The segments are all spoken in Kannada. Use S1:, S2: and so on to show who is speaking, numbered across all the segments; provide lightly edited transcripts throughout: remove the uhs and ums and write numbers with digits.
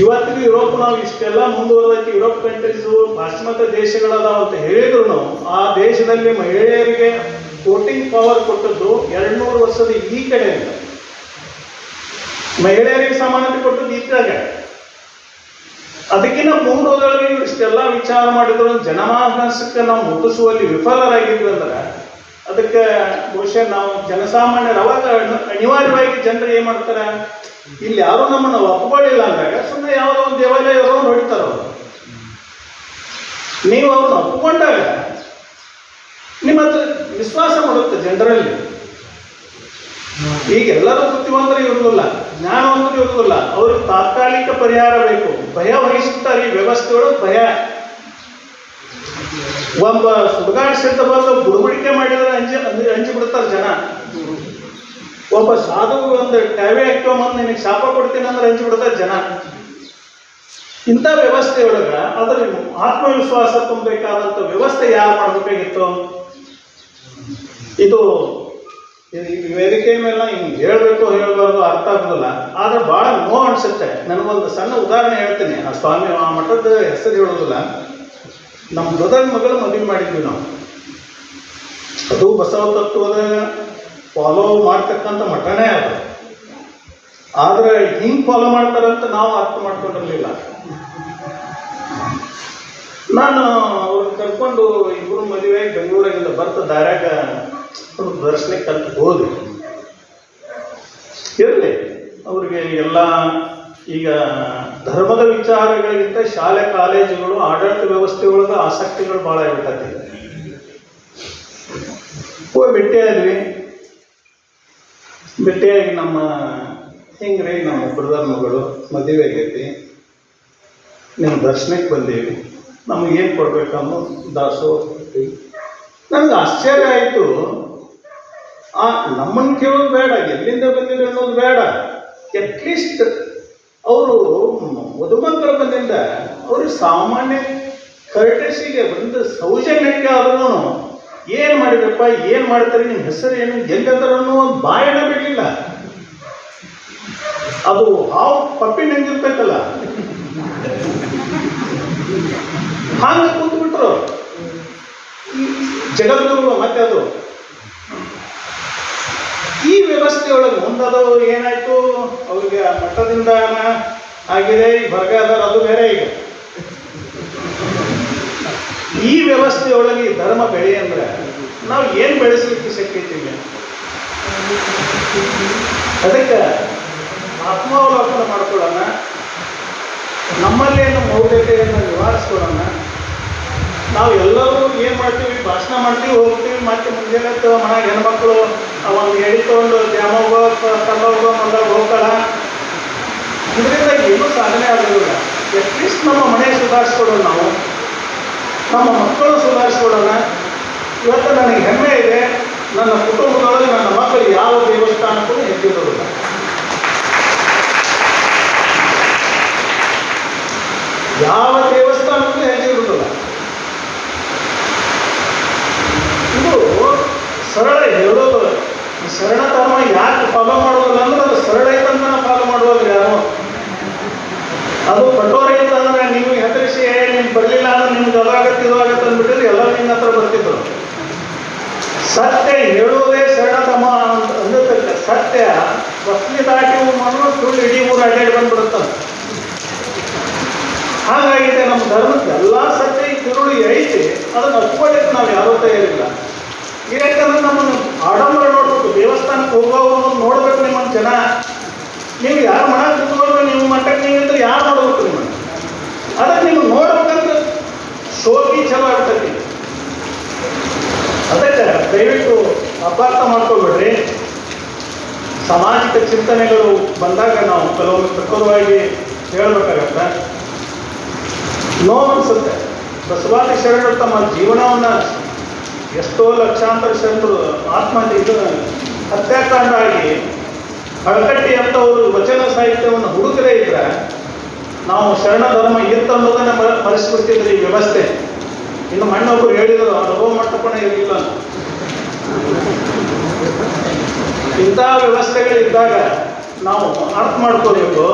S1: ಇವತ್ತಿಗೂ ಯುರೋಪ್ ನಾವು ಇಷ್ಟೆಲ್ಲ ಮುಂದುವರೆದಕ್ಕೆ ಯುರೋಪ್ ಕಂಟ್ರೀಸು ಪಾಶ್ಚಿಮಾತ್ಯ ದೇಶಗಳದಾವ ಅಂತ ಹೇಳಿದ್ರು ಆ ದೇಶದಲ್ಲಿ ಮಹಿಳೆಯರಿಗೆ ವೋಟಿಂಗ್ ಪವರ್ ಕೊಟ್ಟದ್ದು 200 ವರ್ಷದ ಈ ಕಡೆಯಿಂದ, ಮಹಿಳೆಯರಿಗೆ ಸಮಾನತೆ ಕೊಟ್ಟದ್ದು ಇದ್ದಾಗ. ಅದಕ್ಕಿಂತ ಮುಂದೋದೊಳಗೆ ಇಷ್ಟೆಲ್ಲ ವಿಚಾರ ಮಾಡಿದ್ರು ಜನಮಾನಸಕ್ಕೆ ನಾವು ಮುಟ್ಟಿಸುವಲ್ಲಿ ವಿಫಲರಾಗಿದ್ವಿ ಅಂದ್ರೆ ಅದಕ್ಕೆ ಬಹುಶಃ ನಾವು ಜನಸಾಮಾನ್ಯರು ಅವಾಗ ಅನಿವಾರ್ಯವಾಗಿ ಜನರು ಏನ್ ಮಾಡ್ತಾರೆ, ಇಲ್ಲಿ ಯಾರು ನಮ್ಮನ್ನು ಒಪ್ಕೊಳ್ಳಿಲ್ಲ ಅಂದಾಗ ಸುಮ್ಮನೆ ಯಾವುದೋ ಒಂದು ದೇವಾಲಯ ಇರೋ ನೋಡ್ತಾರ ಅವರು. ನೀವು ಅವ್ರನ್ನ ಒಪ್ಕೊಂಡಾಗ ನಿಮ್ಮ ಹತ್ರ ವಿಶ್ವಾಸ ಮಾಡುತ್ತೆ ಜನರಲ್ಲಿ. ಈಗ ಎಲ್ಲರೂ ಬುದ್ಧಿವಂತರು ಇರುವುದಿಲ್ಲ, ಜ್ಞಾನವಂತರು ಇರುವುದಿಲ್ಲ, ಅವ್ರಿಗೆ ತಾತ್ಕಾಲಿಕ ಪರಿಹಾರ ಬೇಕು. ಭಯ ವಹಿಸುತ್ತಾರೆ ಈ ವ್ಯವಸ್ಥೆಯೊಳಗೆ. ಭಯ ಒಬ್ಬ ಸುಡುಗಾಡಿಸಿದ್ದ ಬಂದು ಬುಡುಬುಡಿಕೆ ಮಾಡಿದ್ರೆ ಅಂಜಿ ಬಿಡ್ತಾರೆ ಜನ. ಒಬ್ಬ ಸಾಧು ಒಂದು ಟ್ಯಾವೆ ಹಾಕ್ಕೊಂಬಂದು ನಿನಗೆ ಶಾಪ ಕೊಡ್ತೀನಿ ಅಂದ್ರೆ ಅಂಜಿ ಬಿಡ್ತಾರೆ ಜನ. ಇಂಥ ವ್ಯವಸ್ಥೆಯೊಳಗ ಅದ್ರ ಆತ್ಮವಿಶ್ವಾಸ ತುಂಬಬೇಕಾದಂಥ ವ್ಯವಸ್ಥೆ ಯಾರು ಮಾಡಬೇಕಾಗಿತ್ತು? ಇದು ವೇದಿಕೆ ಮೇಲೆ ಹಿಂಗೆ ಹೇಳಬೇಕು ಹೇಳಬಾರ್ದು ಅರ್ಥ ಆಗೋದಿಲ್ಲ, ಆದ್ರೆ ಭಾಳ ನೋವು ಅನಿಸುತ್ತೆ. ನನಗೊಂದು ಸಣ್ಣ ಉದಾಹರಣೆ ಹೇಳ್ತೀನಿ. ಆ ಸ್ವಾಮಿ ಆ ಮಠದ ಹೆಸರು ಹೇಳೋದಿಲ್ಲ. ನಮ್ಮ ಬ್ರದರ್ ಮಗಳು ಮದುವೆ ಮಾಡಿದ್ವಿ ನಾವು. ಅದು ಬಸವ ತತ್ವದ ಫಾಲೋ ಮಾಡ್ತಕ್ಕಂಥ ಮಠನೇ ಅದು. ಆದ್ರೆ ಹಿಂಗೆ ಫಾಲೋ ಮಾಡ್ತಾರಂತ ನಾವು ಅರ್ಥ ಮಾಡ್ಕೊಂಡಿರಲಿಲ್ಲ. ನಾನು ಅವ್ರನ್ನ ಕರ್ಕೊಂಡು ಇಬ್ಬರು ಮದುವೆ ಬೆಂಗಳೂರಾಗಿಂದ ಬರ್ತ ದಾರ್ಯಾಗ ದರ್ಶನಕ್ಕೆ ಕಲ್ತು ಹೋದ್ವಿ. ಇರಲಿ, ಅವ್ರಿಗೆ ಎಲ್ಲ ಈಗ ಧರ್ಮದ ವಿಚಾರಗಳಿಗಿಂತ ಶಾಲೆ ಕಾಲೇಜುಗಳು ಆಡಳಿತ ವ್ಯವಸ್ಥೆ ಒಳಗೆ ಆಸಕ್ತಿಗಳು ಭಾಳ ಇರ್ತದೆ. ಹೋಗಿ ಭೇಟಿಯಾಗಿ ನಮ್ಮ ಹಿಂಗ್ರಿ ನಮ್ಮ ಬ್ರದರ್ ಮಗಳು ಮದುವೆ ಆಗೈತಿ, ನಿಮ್ಮ ದರ್ಶನಕ್ಕೆ ಬಂದೀವಿ, ನಮಗೇನು ಕೊಡ್ಬೇಕನ್ನೋ ದಾಸೋಹ. ನನಗೆ ಆಶ್ಚರ್ಯ ಆಯಿತು. ನಮ್ಮನ್ನು ಕೇಳೋದು ಬೇಡ, ಎಲ್ಲಿಂದ ಬಂದಿರಿ ಅನ್ನೋದು ಬೇಡ. ಅಟ್ಲೀಸ್ಟ್ ಅವರು ಮಧುಮಂತರ ಬಂದಿಂದ ಅವ್ರಿಗೆ ಸಾಮಾನ್ಯ ಕರ್ಟಸಿಗೆ ಒಂದು ಸೌಜನ್ಯಕ್ಕೆ ಆದ್ರೂ ಏನು ಮಾಡಿದ್ರಪ್ಪ, ಏನು ಮಾಡ್ತಾರೆ, ನಿಮ್ಮ ಹೆಸರು ಏನು, ಎಲ್ಲಿಂದ್ರೆ ಅನ್ನೋ ಒಂದು ಬಾಯಣ ಬಿಡಲಿಲ್ಲ. ಅದು ಹಾವು ಪಪ್ಪಿ ನೆಂದಿರ್ತೈತಲ್ಲ ಹಾಗೆ ಕೂತ್ಬಿಟ್ರು ಜಗದ್ಗುರು. ಮತ್ತೆ ಅದು ಈ ವ್ಯವಸ್ಥೆಯೊಳಗೆ ಮುಂದದು ಏನಾಯ್ತು, ಅವ್ರಿಗೆ ಮಠದಿಂದ ಆಗಿದೆ, ಹೊರಗಾದಾರ, ಅದು ಬೇರೆ. ಈಗ ಈ ವ್ಯವಸ್ಥೆಯೊಳಗೆ ಈ ಧರ್ಮ ಬೆಳೆ ಅಂದ್ರೆ ನಾವು ಏನು ಬೆಳೆಸಲಿಕ್ಕೆ ಶಕ್ಯತೆ? ಅದಕ್ಕೆ ಆತ್ಮಾವಲೋಕನ ಮಾಡ್ಕೊಳ್ಳೋಣ, ನಮ್ಮಲ್ಲೇನು ಮೌಢ್ಯತೆಯನ್ನು ನಿವಾರಿಸ್ಕೊಳ್ಳೋಣ. ನಾವು ಎಲ್ಲರೂ ಏನು ಮಾಡ್ತೀವಿ, ಭಾಷಣ ಮಾಡ್ತೀವಿ, ಹೋಗ್ತೀವಿ, ಮತ್ತೆ ಮುಂಜಾನೆ ಮನೆಗೆ ಹೆಣ್ಮಕ್ಳು ಒಂದು ಎಡಿ ತೊಗೊಂಡು ದ್ಯಾಮೋಗ ತಲ್ಲೋಗ ಮಲ್ಲಾಗ ಹೋಗ್ತಾಳ. ಇದರಿಂದ ಏನೂ ಸಾಧನೆ ಆಗೋದಿಲ್ಲ. ಅಟ್ಲೀಸ್ಟ್ ನಮ್ಮ ಮನೆ ಸುಧಾರಿಸ್ಕೊಡೋಣ, ನಾವು ನಮ್ಮ ಮಕ್ಕಳು ಸುಧಾರಿಸ್ಕೊಡೋಣ. ಇವತ್ತು ನನಗೆ ಹೆಮ್ಮೆ ಇದೆ, ನನ್ನ ಕುಟುಂಬದೊಳಗೆ ನನ್ನ ಮಕ್ಕಳು ಯಾವ ದೇವಸ್ಥಾನಕ್ಕೂ ಹೆಜ್ಜಿರೋದಿಲ್ಲ. ಯಾವ ದೇವಸ್ಥಾನಕ್ಕೂ ಹೆಜ್ಜಿರೋದಿಲ್ಲ. ಇದು ಸರಳ ಹೇಳೋದು. ಈ ಶರಣ ಧರ್ಮ ಯಾಕೆ ಫಾಲೋ ಮಾಡೋದಿಲ್ಲ ಅಂದ್ರೆ ಅದು ಸರಳ ಐತಂತ ಫಾಲೋ ಮಾಡುವಲ್ರಿ ಯಾರು. ಅದು ಕಠೋರ ಐತಂದ್ರೆ ನೀವು ಹೆದರಿಸಿ ನಿಮ್ಗೆ ಬರಲಿಲ್ಲ ಅಂದ್ರೆ ನಿಮ್ಗೆ ಅದಾಗತ್ತೆ ಇದಾಗತ್ತೆ ಅಂದ್ಬಿಟ್ಟಿದ್ರೆ ಎಲ್ಲ ನಿಮ್ಮ ಹತ್ರ ಬರ್ತಿದ್ರು. ಸತ್ಯ ಹೇಳುವುದೇ ಶರಣ ಧರ್ಮ ಅಂದಿರ್ತಕ್ಕ. ಸತ್ಯ ವಸ್ಲಿ ದಾಟಿ ಮಣ್ಣು ಸುಳ್ಳು ಇಡೀ ಊರು ಅಡ್ಡಾಡಿ ಬಂದ್ಬಿಡುತ್ತಂತ. ಹಾಗಾಗಿದೆ ನಮ್ಮ ಧರ್ಮಕ್ಕೆ ಎಲ್ಲ ಸತ್ಯ ಈ ತಿರುಳಿ ಐತಿ, ಅದನ್ನು ಹಚ್ಕೊಳ್ಳಿಕ್ಕೆ ನಾವು ಯಾರೂ ತಯಾರಿಲ್ಲ. ಯಾಕಂದ್ರೆ ನಮ್ಮನ್ನು ಆಡಂಬರ ನೋಡ್ಬೇಕು, ದೇವಸ್ಥಾನಕ್ಕೆ ಹೋಗೋರು ನೋಡ್ಬೇಕು ನಿಮ್ಮನ್ನು ಜನ. ನೀವು ಯಾರು ಮನ ಕೂತ್ಕೊಂಡು ನೀವು ಮಟ್ಟಕ್ಕೆ ನೀವಿದ್ರೆ ಯಾರು ನೋಡ್ಬೇಕು ನಿಮ್ಮನ್ನು? ಅದಕ್ಕೆ ನೀವು ನೋಡ್ಬೇಕಂದ್ರೆ ಶೋಕಿ ಚಲೋ ಆಗ್ತೈತಿ. ಅದಕ್ಕೆ ದಯವಿಟ್ಟು ಅಪಾರ್ಥ ಮಾಡ್ಕೊಬೇಡ್ರಿ. ಸಾಮಾಜಿಕ ಚಿಂತನೆಗಳು ಬಂದಾಗ ನಾವು ಕೆಲವೊಂದು ಪ್ರಖರವಾಗಿ ಹೇಳಬೇಕಾಗತ್ತೆ. ನೋವು ಅನಿಸುತ್ತೆ. ಬಸವಾದಿ ಶರಣರು ತಮ್ಮ ಜೀವನವನ್ನು ಎಷ್ಟೋ ಲಕ್ಷಾಂತರ ಶರಣರು ಹತ್ಯಾಕಾಂಡ ಆಗಿ ಹಳಕಟ್ಟಿ ಅಂತವರು ವಚನ ಸಾಹಿತ್ಯವನ್ನು ಹುಡುಕದೇ ಇದ್ರೆ ನಾವು ಶರಣ ಧರ್ಮ ಇತ್ತು ಅನ್ನೋದನ್ನು ಮರೆಸಿಬಿಡ್ತಿದ್ರು ಈ ವ್ಯವಸ್ಥೆ. ಇನ್ನು ಮಣ್ಣೊಬ್ಬರು ಹೇಳಿದರು, ಅನುಭವ ಮಂಟಪನ ಇರಲಿಲ್ಲ. ಇಂಥ ವ್ಯವಸ್ಥೆಗಳಿದ್ದಾಗ ನಾವು ಅರ್ಥ ಮಾಡ್ಕೋಬೇಕು.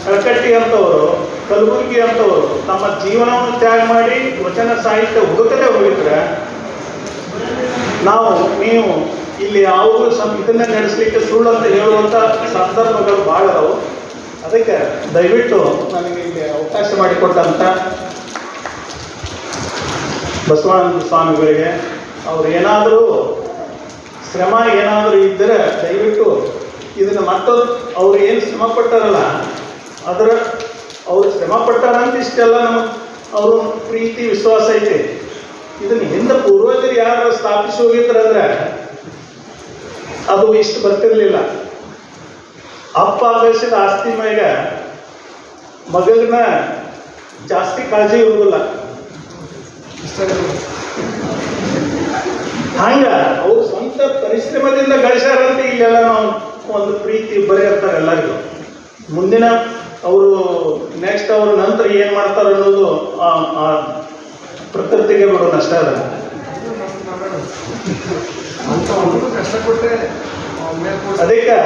S1: ಕಳಕಟ್ಟಿ ಅಂತವರು, ಕಲಬುರ್ಗಿ ಅಂತವರು ತಮ್ಮ ಜೀವನವನ್ನು ತ್ಯಾಗ ಮಾಡಿ ವಚನ ಸಾಹಿತ್ಯ ಹುಡುಕದೆ ಹೋಗಿದ್ರೆ ನೀವು ಇಲ್ಲಿ ಯಾವುದೂ ಇದನ್ನೇ ನಡೆಸಲಿಕ್ಕೆ ಸುಳ್ಳು ಅಂತ ಹೇಳುವಂಥ ಸಂದರ್ಭಗಳು ಭಾಳ ಅದಾವು. ಅದಕ್ಕೆ ದಯವಿಟ್ಟು ನನಗೆ ಇಲ್ಲಿ ಅವಕಾಶ ಮಾಡಿಕೊಟ್ಟಂಥ ಬಸವಾನಂದ ಸ್ವಾಮಿಗಳಿಗೆ ಅವ್ರು ಏನಾದರೂ ಶ್ರಮ ಏನಾದರೂ ಇದ್ದರೆ ದಯವಿಟ್ಟು ಇದನ್ನು ಮತ್ತೊಂದು ಅವ್ರು ಏನು ಶ್ರಮ ಪಟ್ಟಾರಲ್ಲ ಅವ್ರು ಶ್ರಮ ಪಟ್ಟಾರಂತ ಇಷ್ಟೆಲ್ಲ ನಮಗೆ ಅವರು ಪ್ರೀತಿ ವಿಶ್ವಾಸ ಐತೆ. ಇದನ್ನು ಹಿಂದೆ ಪೂರ್ವಜರು ಯಾರು ಸ್ಥಾಪಿಸಿ ಹೋಗಿದ್ರಂದ್ರೆ ಅದು ಇಷ್ಟು ಬರ್ತಿರ್ಲಿಲ್ಲ. ಅಪ್ಪ ಗಳಿಸಿದ ಆಸ್ತಿ ಮ್ಯಾಗ ಮಗನ ಜಾಸ್ತಿ ಕಾಳಜಿ ಇರುವುದಿಲ್ಲ. ಹಂಗ ಅವ್ರು ಸ್ವಂತ ಪರಿಶ್ರಮದಿಂದ ಗಳಿಸ್ಯಾರಂತ ಇಲ್ಲೆಲ್ಲ ನಾವು ಒಂದು ಪ್ರೀತಿ ಬರೆಯಿರ್ತಾರೆ ಎಲ್ಲರಿಗೂ. ಮುಂದಿನ ಅವರು ನೆಕ್ಸ್ಟ್ ಅವ್ರ ನಂತರ ಏನು ಮಾಡ್ತಾರೆ ಅನ್ನೋದು ಪ್ರಕೃತಿಗೆ ಬಿಡೋಣ ಅಷ್ಟೇ. ಅದ ಅದಕ್ಕೆ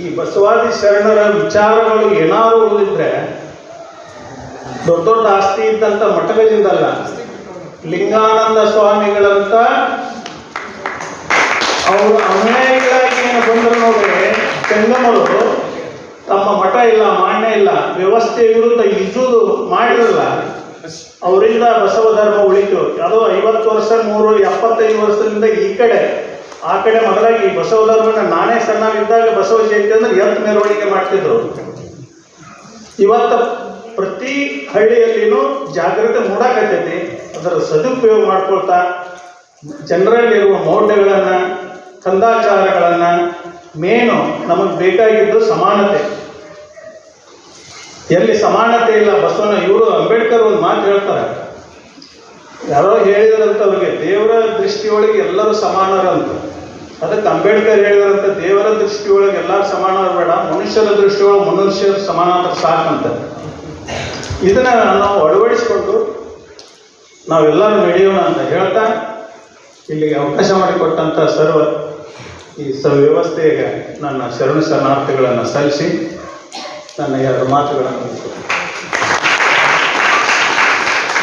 S1: ಈ ಬಸವಾದಿ ಶರಣರ ವಿಚಾರಗಳು ಏನಾದ್ರು ಉಳಿದಿದ್ರೆ ದೊಡ್ಡ ದೊಡ್ಡ ಆಸ್ತಿ ಇದ್ದಂಥ ಮಠಗಳಿಂದಲ್ಲ, ಲಿಂಗಾನಂದ ಸ್ವಾಮಿಗಳಂತ ಅವರು ಅನ್ಯಾಯಿಗಳಾಗಿ ಏನು ಬಂದರು ನೋಡ್ರಿ, ಜಂಗಮರು ತಮ್ಮ ಮಠ ಇಲ್ಲ, ಮಾನ್ಯ ಇಲ್ಲ, ವ್ಯವಸ್ಥೆ ವಿರುದ್ಧ ಇಜುದು ಮಾಡಿರಲ್ಲ, ಅವರಿಂದ ಬಸವ ಧರ್ಮ ಉಳಿತು. ಅದು 50 ವರ್ಷ 75 ವರ್ಷದಿಂದ ಆ ಕಡೆ ಮೊದಲಾಗಿ ಬಸವ ಧರ್ಮನ ನಾನೇ ಸಣ್ಣವಿದ್ದಾಗ ಬಸವ ಜಯಂತಿ ಅಂದ್ರೆ ಎತ್ತು ಮೆರವಣಿಗೆ ಮಾಡ್ತಿದ್ರು. ಇವತ್ತು ಪ್ರತಿ ಹಳ್ಳಿಯಲ್ಲಿನೂ ಜಾಗೃತಿ ಮೂಡಾಕತ್ತೈತಿ. ಅದರ ಸದುಪಯೋಗ ಮಾಡ್ಕೊಳ್ತಾ ಜನರಲ್ಲಿರುವ ಮೌಢ್ಯಗಳನ್ನು, ಕಂದಾಚಾರಗಳನ್ನು, ಮೇನು ನಮಗೆ ಬೇಕಾಗಿದ್ದು ಸಮಾನತೆ. ಎಲ್ಲಿ ಸಮಾನತೆ ಇಲ್ಲ ಬಸವನ ಇವರು ಅಂಬೇಡ್ಕರ್ ಒಂದು ಮಾತು ಹೇಳ್ತಾರೆ, ಯಾರೋ ಹೇಳಿದ್ರಂತ ಅವ್ರಿಗೆ ದೇವರ ದೃಷ್ಟಿಯೊಳಗೆ ಎಲ್ಲರೂ ಸಮಾನರಂತ. ಅದಕ್ಕೆ ಅಂಬೇಡ್ಕರ್ ಹೇಳಿದ್ರಂತ ದೇವರ ದೃಷ್ಟಿಯೊಳಗೆ ಎಲ್ಲರೂ ಸಮಾನ ಬೇಡ, ಮನುಷ್ಯರ ದೃಷ್ಟಿಯೊಳಗೆ ಮನುಷ್ಯರು ಸಮಾನ ಅಂತ ಸಾಕಂತ. ಇದನ್ನ ನಾವು ಅಳವಡಿಸಿಕೊಂಡು ನಾವೆಲ್ಲರೂ ನಡೆಯೋಣ ಅಂತ ಹೇಳ್ತಾ ಇಲ್ಲಿಗೆ ಅವಕಾಶ ಮಾಡಿಕೊಟ್ಟಂಥ ಈ ವ್ಯವಸ್ಥೆಗೆ ನನ್ನ ಶರಣಾರ್ಥಿಗಳನ್ನು ಸಲ್ಲಿಸಿ ನನ್ನ 2 ಮಾತುಗಳನ್ನು